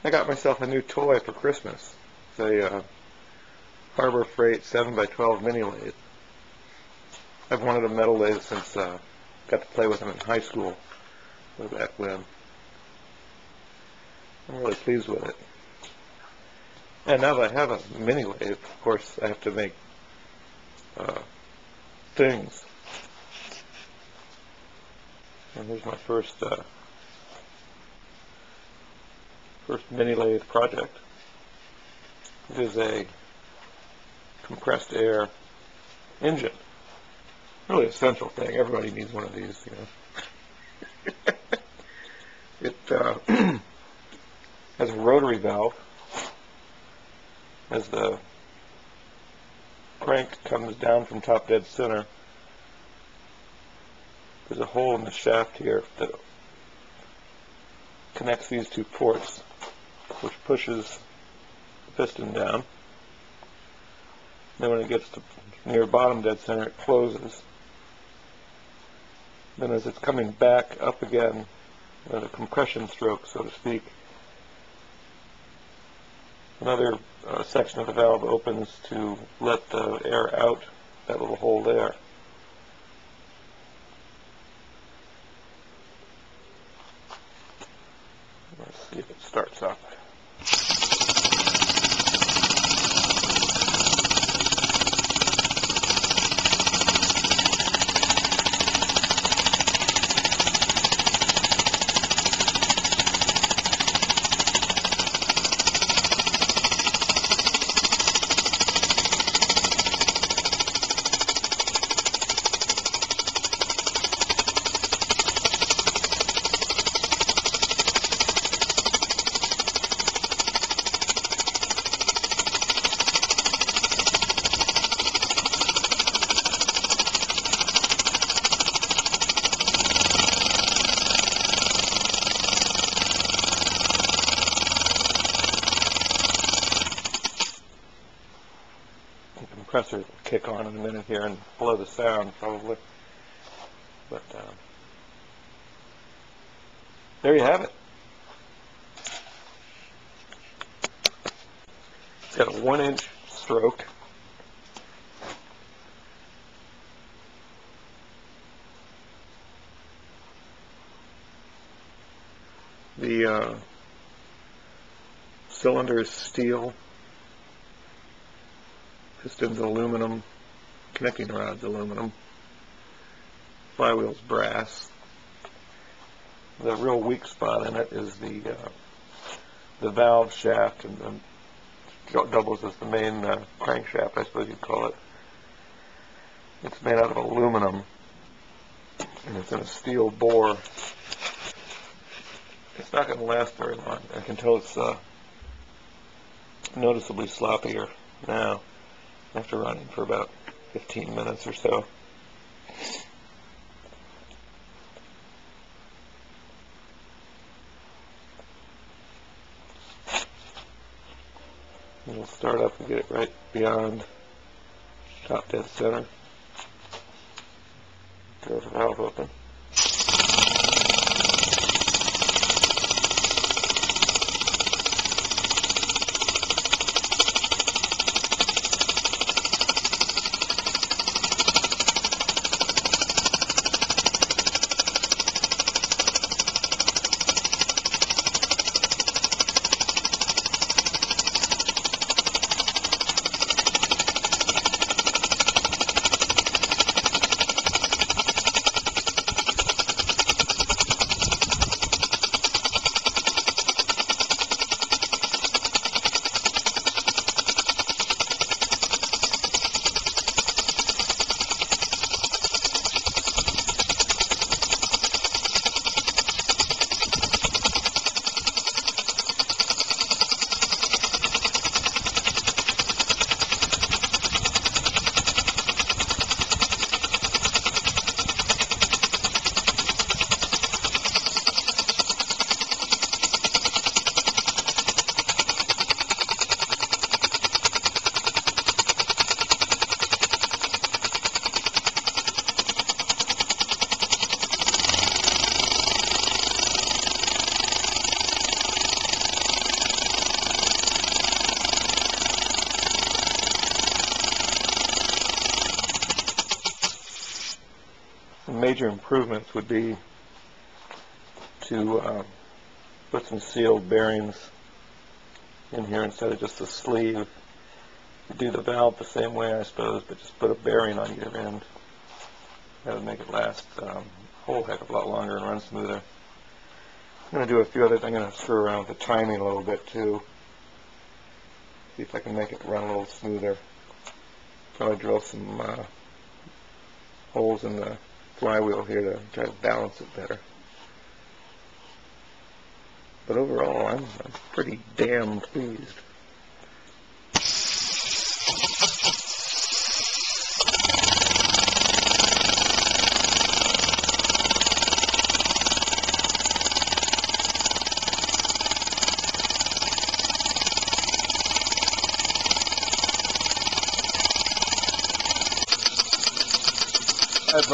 I got myself a new toy for Christmas. It's a Harbor Freight 7x12 mini lathe. I've wanted a metal lathe since got to play with them in high school way back when. I'm really pleased with it. And now that I have a mini lathe, of course, I have to make things. And here's my first mini lathe project. It is a compressed air engine. Really essential thing. Everybody needs one of these, you know. It has a rotary valve. As the crank comes down from top dead center, there's a hole in the shaft here that connects these two ports, which pushes the piston down. Then when it gets to near bottom dead center, it closes. Then as it's coming back up again, a compression stroke, so to speak, another section of the valve opens to let the air out that little hole there. Let's see if it starts up. The compressor will kick on in a minute here and blow the sound probably. But there you have it. It's got a 1-inch stroke. The cylinder is steel. Piston's aluminum, connecting rod's aluminum, flywheel's brass. The real weak spot in it is the valve shaft, and doubles as the main crankshaft, I suppose you'd call it. It's made out of aluminum, and it's in a steel bore. It's not going to last very long. I can tell it's noticeably sloppier now, after running for about 15 minutes or so. And we'll start up and get it right beyond top dead center. There's the valve open. major improvements would be to put some sealed bearings in here instead of just a sleeve. You do the valve the same way, I suppose, but just put a bearing on either end. That would make it last a whole heck of a lot longer and run smoother. I'm going to do a few others. I'm going to screw around with the timing a little bit too. See if I can make it run a little smoother. Probably drill some holes in the flywheel here to try to balance it better. But overall, I'm pretty damn pleased. I've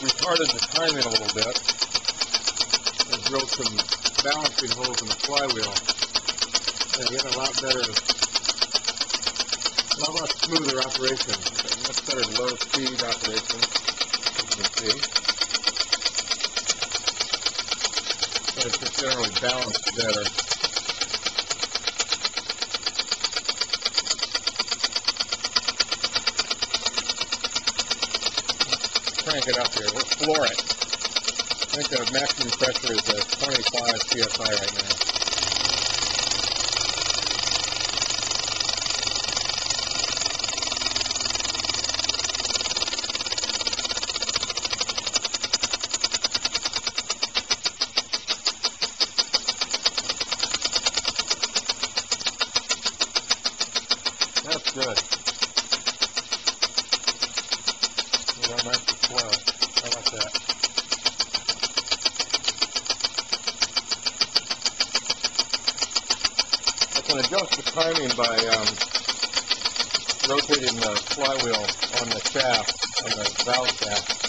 retarded the timing a little bit and drilled some balancing holes in the flywheel. And get a lot better, a lot smoother operation, much better low speed operation, as you can see. But it's just generally balanced better. Crank it up here. We'll floor it. I think the maximum pressure is 25 psi right now. That's good. Nice and slow. I like that. I can adjust the timing by rotating the flywheel on the shaft, on the valve shaft.